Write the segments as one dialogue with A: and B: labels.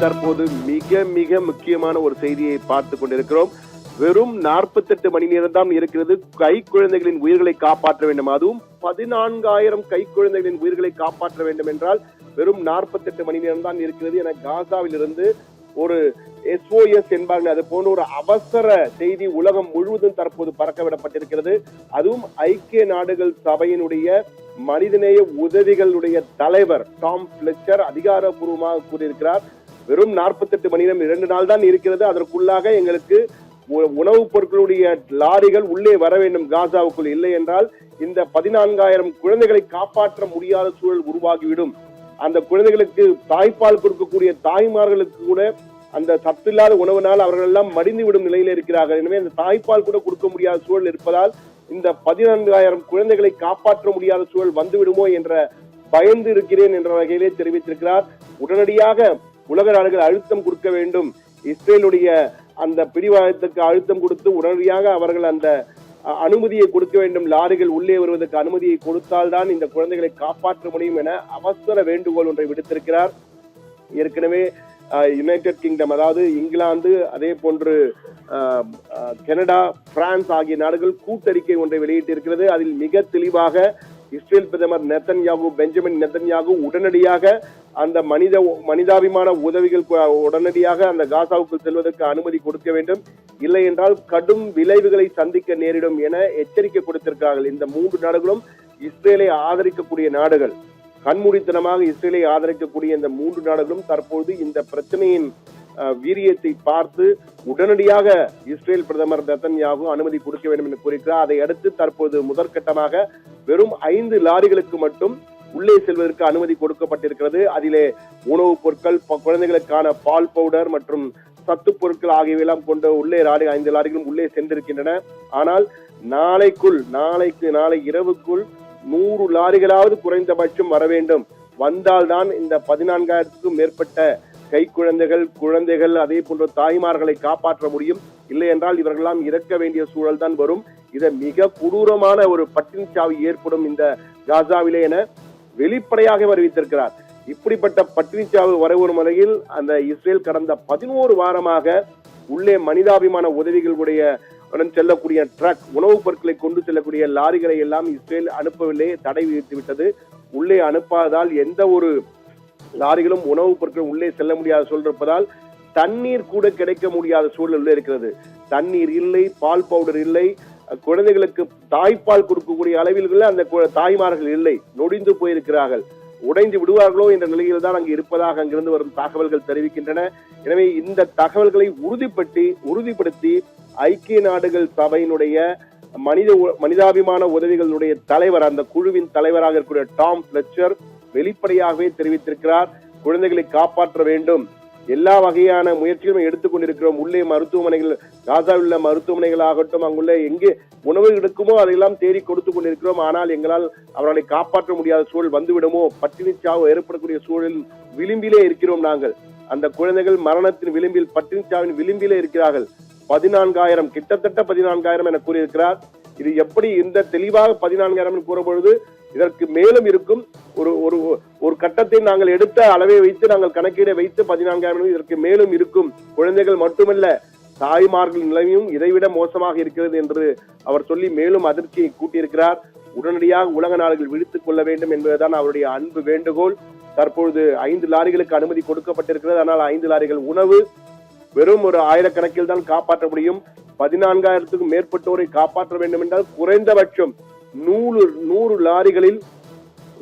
A: தற்போது மிக மிக முக்கியமான ஒரு செய்தியை பார்த்து கொண்டிருக்கிறோம். வெறும் 48 மணி நேரம் தான் இருக்கிறது கை குழந்தைகளின் உயிர்களை காப்பாற்ற வேண்டும். அதுவும் 14,000 கை குழந்தைகளின் உயிர்களை காப்பாற்ற வேண்டும் என்றால் வெறும் 48 மணி நேரம் தான் இருக்கிறது என காசாவில் இருந்து ஒரு SOS என்பார்கள், அது போன்ற ஒரு அவசர செய்தி உலகம் முழுவதும் தற்போது பறக்கவிடப்பட்டிருக்கிறது. அதுவும் ஐக்கிய நாடுகள் சபையினுடைய மனிதநேய உதவிகளுடைய தலைவர் டாம் பிளெச்சர் அதிகாரப்பூர்வமாக கூறியிருக்கிறார். வெறும் 48 மணி நேரம் 2 நாள் தான் இருக்கிறது, அதற்குள்ளாக எங்களுக்கு உணவுப் பொருட்களுடைய லாரிகள் உள்ளே வர வேண்டும் காசாவுக்குள், இல்லை என்றால் இந்த 14,000 குழந்தைகளை காப்பாற்ற முடியாத சூழல் உருவாகிவிடும். அந்த குழந்தைகளுக்கு தாய்ப்பால் கொடுக்கக்கூடிய தாய்மார்களுக்கு கூட அந்த சத்தில்லாத உணவினால் அவர்கள் எல்லாம் மடிந்து விடும் நிலையில் இருக்கிறார்கள். எனவே அந்த தாய்ப்பால் கூட கொடுக்க முடியாத சூழல் இருப்பதால் இந்த 14,000 குழந்தைகளை காப்பாற்ற முடியாத சூழல் வந்துவிடுமோ என்ற பயந்து இருக்கிறேன் என்ற வகையிலே தெரிவித்திருக்கிறார். உடனடியாக உலக நாடுகள் அழுத்தம் கொடுக்க வேண்டும், இஸ்ரேலுடைய அந்த பிடிவாதத்துக்கு அழுத்தம் கொடுத்து உடனடியாக அவர்கள் அந்த அனுமதியை கொடுக்க வேண்டும், லாரிகள் உள்ளே வருவதற்கு அனுமதியை கொடுத்தால்தான் இந்த குழந்தைகளை காப்பாற்ற முடியும் என அவசர வேண்டுகோள் ஒன்றை விடுத்திருக்கிறார். ஏற்கனவே யுனைடெட் கிங்டம், அதாவது இங்கிலாந்து, அதே போன்று கனடா, பிரான்ஸ் ஆகிய நாடுகள் கூட்டறிக்கை ஒன்றை வெளியிட்டிருக்கிறது. அதில் மிக தெளிவாக இஸ்ரேல் பிரதமர் பெஞ்சமின் நெத்தன்யாகு உடனடியாக அந்த மனிதாபிமான உதவிகள் உடனடியாக அந்த காசாவுக்குள் செல்வதற்கு அனுமதி கொடுக்க வேண்டும், இல்லை என்றால் கடும் விளைவுகளை சந்திக்க நேரிடும் என எச்சரிக்கை கொடுத்திருக்கிறார்கள். இந்த 3 நாடுகளும் இஸ்ரேலை ஆதரிக்கக்கூடிய நாடுகள், கண்மூடித்தனமாக இஸ்ரேலை ஆதரிக்கக்கூடிய இந்த 3 நாடுகளும் தற்போது இந்த பிரச்சனையின் வீரியத்தை பார்த்து உடனடியாக இஸ்ரேல் பிரதமர் நெத்தன்யாகு அனுமதி கொடுக்க வேண்டும் என்று கூறுகிறார். அதை அடுத்து தற்போது முதற்கட்டமாக வெறும் 5 லாரிகளுக்கு மட்டும் உள்ளே செல்வதற்கு அனுமதி கொடுக்கப்பட்டிருக்கிறது. அதிலே உணவுப் பொருட்கள், குழந்தைகளுக்கான பால் பவுடர் மற்றும் சத்து பொருட்கள் ஆகியவையெல்லாம் கொண்ட உள்ளே 5 லாரிகளும் உள்ளே சென்றிருக்கின்றன. ஆனால் நாளை இரவுக்குள் 100 லாரிகளாவது குறைந்தபட்சம் வர வேண்டும். வந்தால்தான் இந்த 14,000க்கும் மேற்பட்ட கை குழந்தைகள் அதே போன்ற தாய்மார்களை காப்பாற்ற முடியும், இல்லை என்றால் இவர்களெல்லாம் இறக்க வேண்டிய சூழல் தான் வரும். இதை மிக கொடூரமான ஒரு பட்டினி சாவு ஏற்படும் இந்த காசாவிலே என வெளிப்படையாக அறிவித்திருக்கிறார். இப்படிப்பட்ட பட்டினி சாவு வரவரும் வரையில் அந்த இஸ்ரேல் கடந்த 11 வாரமாக உள்ளே மனிதாபிமான உதவிகளுடைய செல்லக்கூடிய ட்ரக், உணவுப் பொருட்களை கொண்டு செல்லக்கூடிய லாரிகளை எல்லாம் இஸ்ரேல் அனுப்பவில்லை, தடை விதித்து விட்டது. உள்ளே அனுப்பாததால் எந்த ஒரு லாரிகளும் உணவுப் பொருட்கள் உள்ளே செல்ல முடியாத சூழல் இருப்பதால் தண்ணீர் கூட கிடைக்க முடியாத சூழல் இருக்கிறது. தண்ணீர் இல்லை, பால் பவுடர் இல்லை, குழந்தைகளுக்கு தாய்ப்பால் கொடுக்கக்கூடிய அளவில் அந்த தாய்மார்கள் இல்லை, நொடிந்து போயிருக்கிறார்கள். உடைந்து விடுவார்களோ என்ற நிலையில் தான் அங்கு இருப்பதாக அங்கிருந்து வரும் தகவல்கள் தெரிவிக்கின்றன. எனவே இந்த தகவல்களை உறுதிப்படுத்தி ஐக்கிய நாடுகள் சபையினுடைய மனிதாபிமான உதவிகளுடைய தலைவர், அந்த குழுவின் தலைவராக இருக்கக்கூடிய டாம் பிளெச்சர் வெளிப்படையாகவே தெரிவித்திருக்கிறார், குழந்தைகளை காப்பாற்ற வேண்டும், எல்லா வகையான முயற்சிகளும் எடுத்துக்கொண்டிருக்கிறோம். உள்ளே மருத்துவமனைகள், காசாவில் உள்ள மருத்துவமனைகள் ஆகட்டும், அங்குள்ள எங்கே உணவு எடுக்குமோ அதையெல்லாம் தேடி கொடுத்து கொண்டிருக்கிறோம். ஆனால் எங்களால் அவர்களை காப்பாற்ற முடியாத சூழல் வந்துவிடுமோ, பட்டினி சாவு ஏற்படக்கூடிய சூழலின் விளிம்பிலே இருக்கிறோம் நாங்கள். அந்த குழந்தைகள் மரணத்தின் விளிம்பில், பட்டினி சாவின் விளிம்பிலே இருக்கிறார்கள். 14,000, கிட்டத்தட்ட 14,000 என கூறியிருக்கிறார். இது எப்படி இந்த தெளிவாக 14,000 கூறப்பொழுது இதற்கு மேலும் இருக்கும். ஒரு கட்டத்தை நாங்கள் எடுத்த அளவை வைத்து நாங்கள் கணக்கீடை வைத்து 14,000 இதற்கு மேலும் இருக்கும். குழந்தைகள் மட்டுமல்ல, தாய்மார்களின் நிலைமையும் இதைவிட மோசமாக இருக்கிறது என்று அவர் சொல்லி மேலும் அதிர்ச்சியை கூட்டியிருக்கிறார். உடனடியாக உலக நாடுகள் விழித்துக் கொள்ள வேண்டும் என்பதுதான் அவருடைய அன்பு வேண்டுகோள். தற்பொழுது 5 லாரிகளுக்கு அனுமதி கொடுக்கப்பட்டிருக்கிறது. ஆனால் 5 லாரிகள் உணவு வெறும் ஒரு 1000 கணக்கில் தான் காப்பாற்ற முடியும். 14,000க்கும் மேற்பட்டோரை காப்பாற்ற வேண்டும் என்றால் குறைந்தபட்சம் 100 லாரிகளில்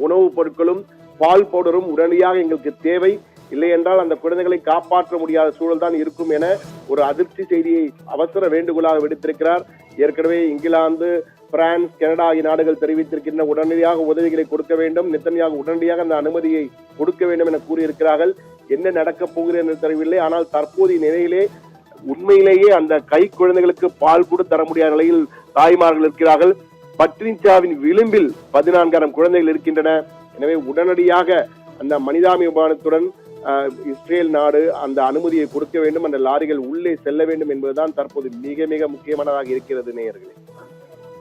A: உணவுப் பொருட்களும் பால் பவுடரும் உடனடியாக எங்களுக்கு தேவை, இல்லை என்றால் அந்த குழந்தைகளை காப்பாற்ற முடியாத சூழல் தான் இருக்கும் என ஒரு அதிர்ச்சி செய்தியை அவசர வேண்டுகோளாக விடுத்திருக்கிறார். ஏற்கனவே இங்கிலாந்து, பிரான்ஸ், கனடா ஆகிய நாடுகள் தெரிவித்திருக்கின்ற உடனடியாக உதவிகளை கொடுக்க வேண்டும், நெத்தன்யாகு உடனடியாக அந்த அனுமதியை கொடுக்க வேண்டும் என கூறியிருக்கிறார்கள். என்ன நடக்கப் போகிறது என்று தெரியவில்லை. ஆனால் தற்போதைய நிலையிலே உண்மையிலேயே அந்த கை குழந்தைகளுக்கு பால் கூட தர முடியாத நிலையில் தாய்மார்கள் இருக்கிறார்கள். பட்டினிச்சாவின் விளிம்பில் 14,000 குழந்தைகள் இருக்கின்றன. எனவே உடனடியாக அந்த மனிதாபிமானத்துடன் இஸ்ரேல் நாடு அந்த அனுமதியை கொடுக்க வேண்டும், அந்த லாரிகள் உள்ளே செல்ல வேண்டும் என்பதுதான் தற்போது மிக மிக முக்கியமானதாக இருக்கிறது நேயர்களே.